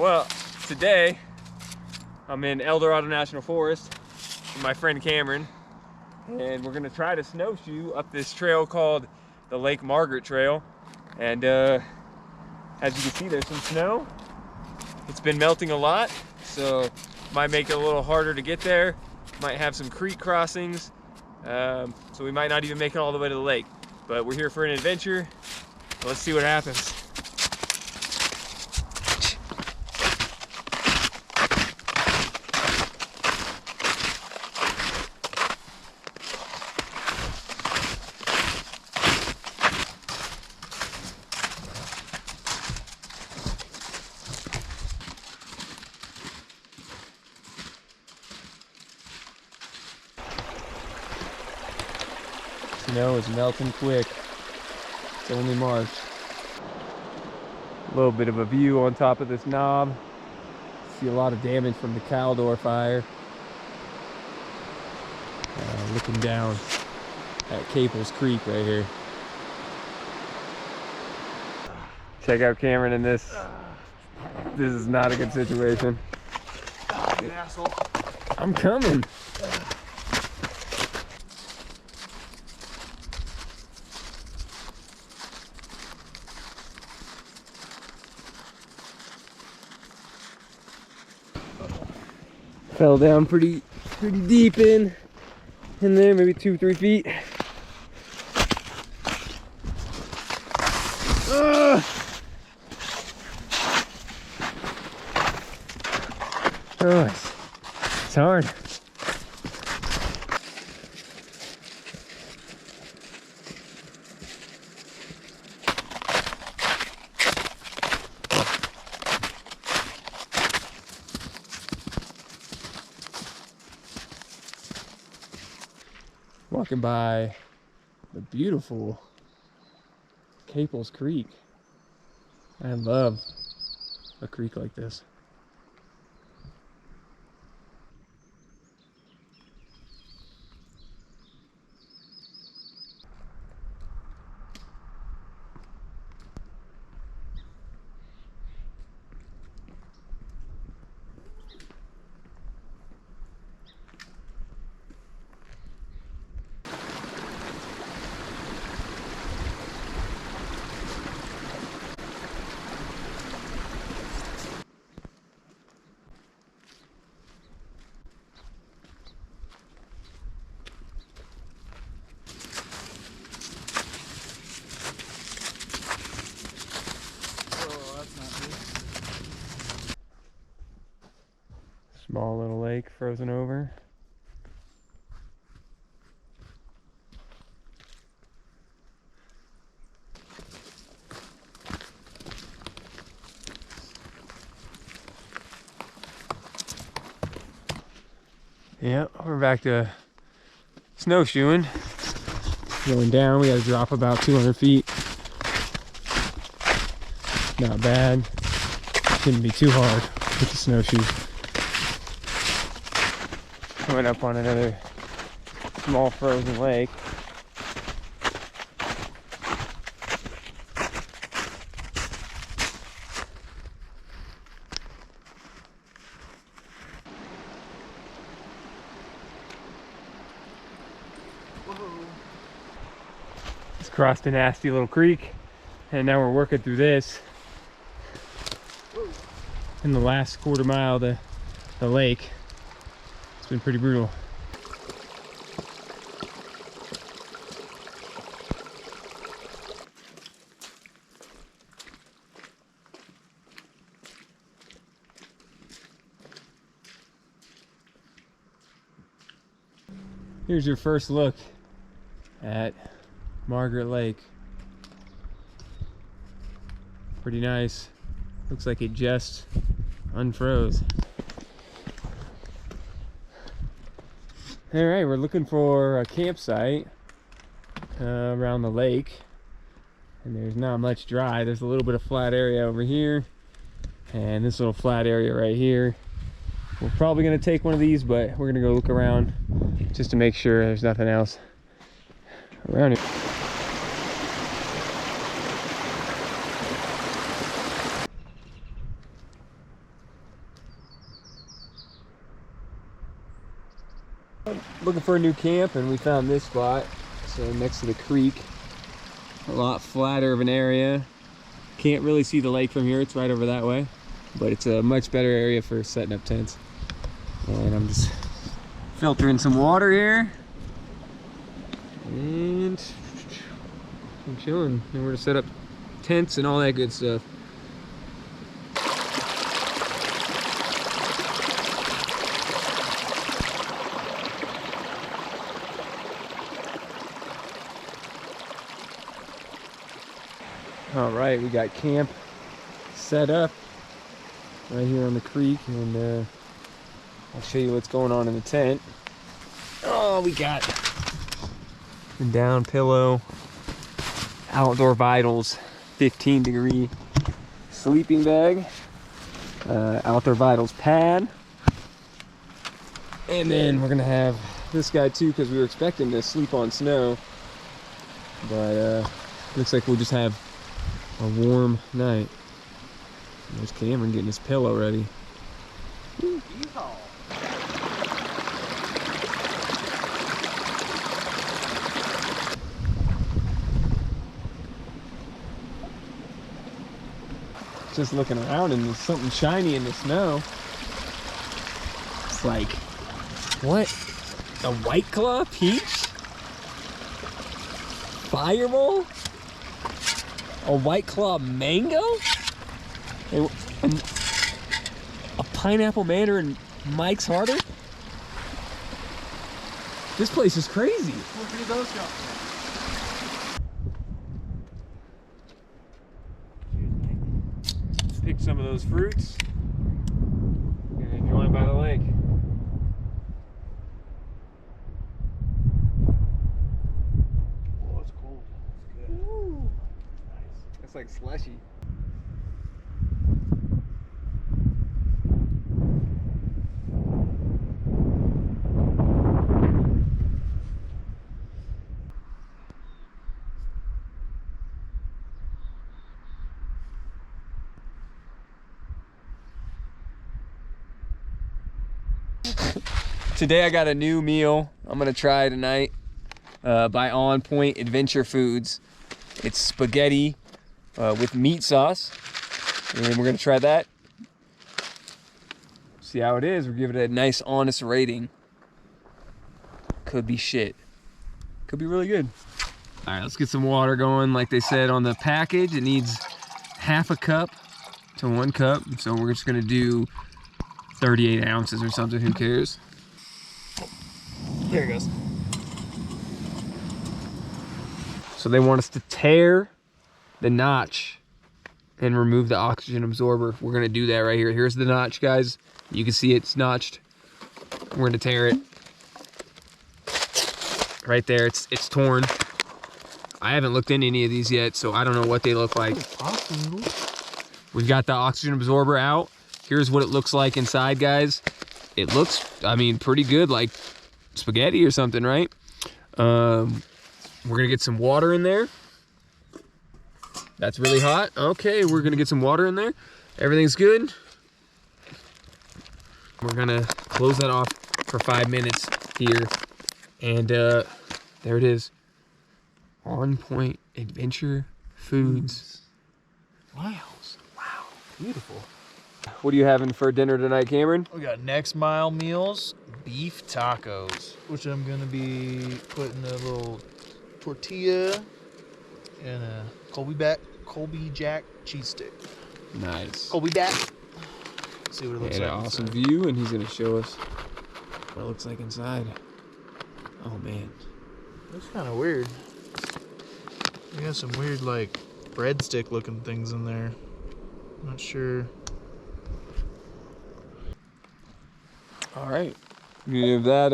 Well, today I'm in Eldorado National Forest with my friend Cameron, and we're gonna try to snowshoe up this trail called the Lake Margaret Trail. And as you can see, there's some snow. It's been melting a lot, so might make it a little harder to get there. Might have some creek crossings, so we might not even make it all the way to the lake. But we're here for an adventure. Let's see what happens. Snow is melting quick. It's only March. A little bit of a view on top of this knob. See a lot of damage from the Caldor fire. Looking down at Caples Creek right here. Check out Cameron in this. This is not a good situation. You asshole. I'm coming. Fell down pretty deep in there, maybe 2-3 feet. Oh, it's hard. Walking by the beautiful Caples Creek. I love a creek like this. Small little lake frozen over. Yeah, we're back to snowshoeing. Going down, we gotta drop about 200 feet. Not bad. Shouldn't be too hard with the snowshoes. Coming up on another small frozen lake. Just crossed a nasty little creek, and now we're working through this. In the last quarter mile to the lake. It's been pretty brutal. Here's your first look at Margaret Lake. Pretty nice. Looks like it just unfroze. All right, we're looking for a campsite around the lake, and there's not much dry. There's a little bit of flat area over here, and this little flat area right here. We're probably gonna take one of these, but we're gonna go look around just to make sure there's nothing else around here. Looking for a new camp, and we found this spot. So next to the creek, a lot flatter of an area. Can't really see the lake from here, it's right over that way. But it's a much better area for setting up tents. And I'm just filtering some water here. And I'm chilling. And we're gonna set up tents and all that good stuff. All right, we got camp set up right here on the creek, and I'll show you what's going on in the tent. Oh, we got a down pillow, Outdoor Vitals 15-degree sleeping bag, Outdoor Vitals pad, and then we're gonna have this guy too because we were expecting to sleep on snow, but looks like we'll just have a warm night. There's Cameron getting his pillow ready. Just looking around and there's something shiny in the snow. It's like, what? A White Claw peach? Fireball? A White Claw mango? A pineapple mandarin Mike's Harder? This place is crazy. Where did those go? Pick some of those fruits and enjoy by the lake. Oh, it's cold. It's good. Ooh. Nice. It's like slushy. Today I got a new meal I'm gonna try tonight by On Point Adventure Foods. It's spaghetti with meat sauce, and we're gonna try that. See how it is. We'll give it a nice honest rating. Could be shit. Could be really good. All right, let's get some water going. Like they said on the package, it needs half a cup to 1 cup. So we're just gonna do 38 ounces or something, who cares? There it goes. So they want us to tear the notch and remove the oxygen absorber. We're gonna do that right here. Here's the notch, guys. You can see it's notched. We're gonna tear it. Right there, it's torn. I haven't looked into any of these yet, so I don't know what they look like. We've got the oxygen absorber out. Here's what it looks like inside, guys. It looks, I mean, pretty good, like spaghetti or something, right? We're gonna get some water in there. That's really hot. Okay, we're gonna get some water in there. Everything's good. We're gonna close that off for 5 minutes here. And there it is. On Point Adventure Foods. Wow. Wow. Beautiful. What are you having for dinner tonight, Cameron? We got Next Mile Meals beef tacos, which I'm gonna be putting a little tortilla and a Colby Jack cheese stick. Nice. Colby Jack. See what it looks And like. an awesome inside. view, and he's gonna show us what it looks like inside. Oh man. Looks kind of weird. We got some weird like breadstick looking things in there. Not sure. All right. I'm gonna give that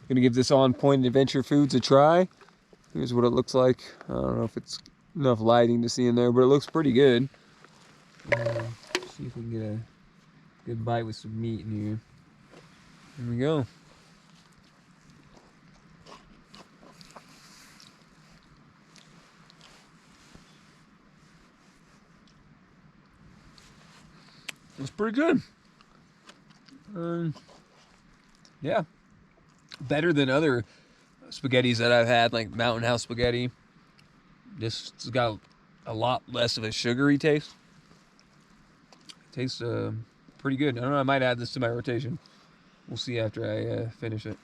gonna give this On Point Adventure Foods a try. Here's what it looks like. I don't know if it's enough lighting to see in there, but it looks pretty good. See if we can get a good bite with some meat in here. Here we go. It's pretty good. Yeah. better than other spaghettis that I've had, like Mountain House spaghetti. This has got a lot less of a sugary taste. Tastes pretty good. I don't know, I might add this to my rotation. We'll see after I finish it.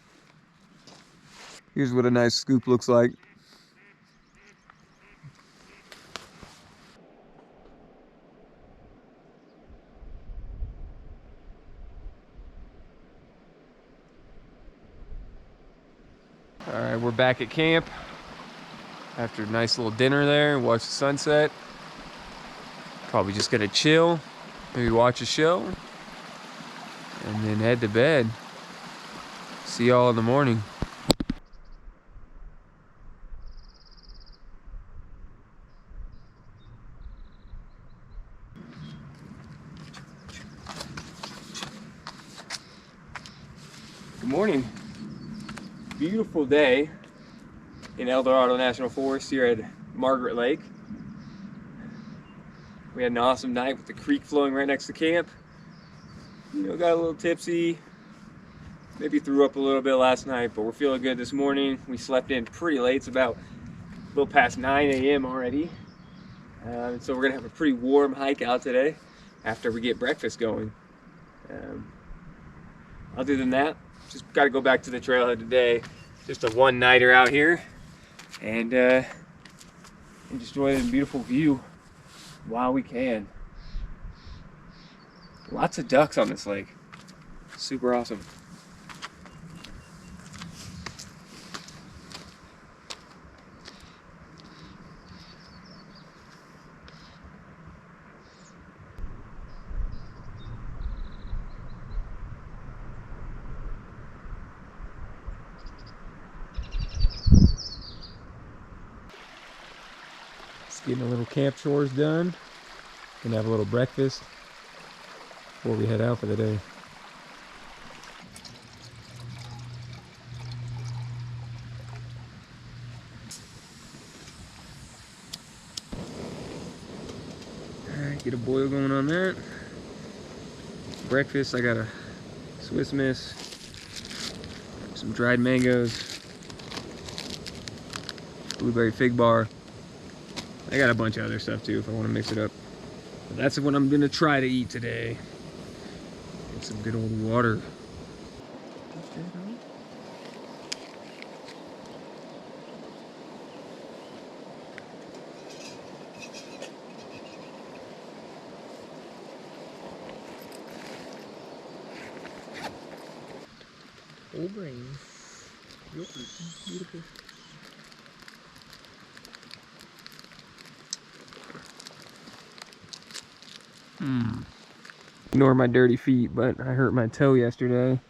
Here's what a nice scoop looks like. All right, we're back at camp after a nice little dinner there and watch the sunset. Probably just gonna chill, maybe watch a show, and then head to bed. See y'all in the morning. Good morning. Beautiful day in Eldorado National Forest here at Margaret Lake. We had an awesome night with the creek flowing right next to camp. You know, got a little tipsy, maybe threw up a little bit last night, but we're feeling good this morning. We slept in pretty late. It's about a little past 9 a.m. already. So we're gonna have a pretty warm hike out today after we get breakfast going. Other than that, just gotta go back to the trailhead today. Just a one-nighter out here and just enjoy the beautiful view while we can. Lots of ducks on this lake. Super awesome. Just getting a little camp chores done. Gonna have a little breakfast before we head out for the day. Alright, get a boil going on that. Breakfast, I got a Swiss Miss, some dried mangoes, blueberry fig bar. I got a bunch of other stuff too if I want to mix it up. But that's what I'm gonna try to eat today. And some good old water. Whole brain. Beautiful. Ignore my dirty feet, but I hurt my toe yesterday.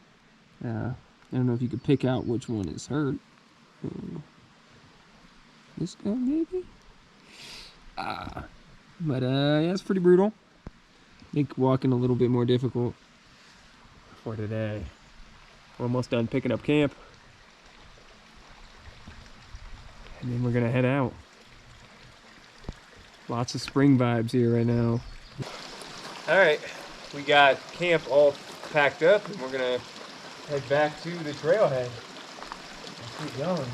I don't know if you could pick out which one is hurt. This guy maybe? But yeah, it's pretty brutal. Make walking a little bit more difficult for today. We're almost done picking up camp. And then we're gonna head out. Lots of spring vibes here right now. All right, we got camp all packed up and we're gonna head back to the trailhead. Let's keep going.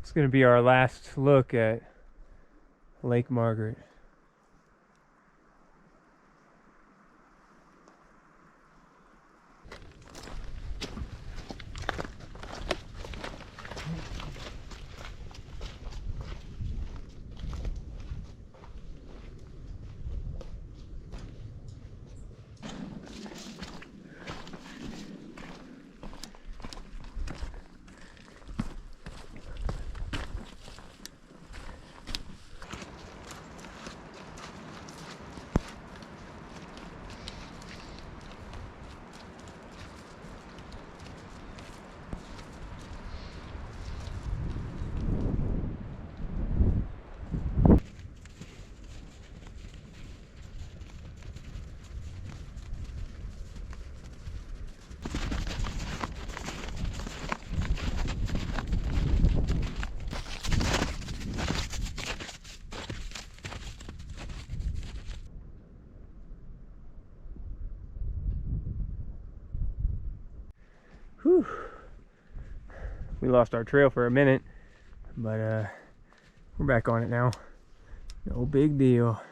It's gonna be our last look at Lake Margaret. We lost our trail for a minute, but we're back on it now. No big deal.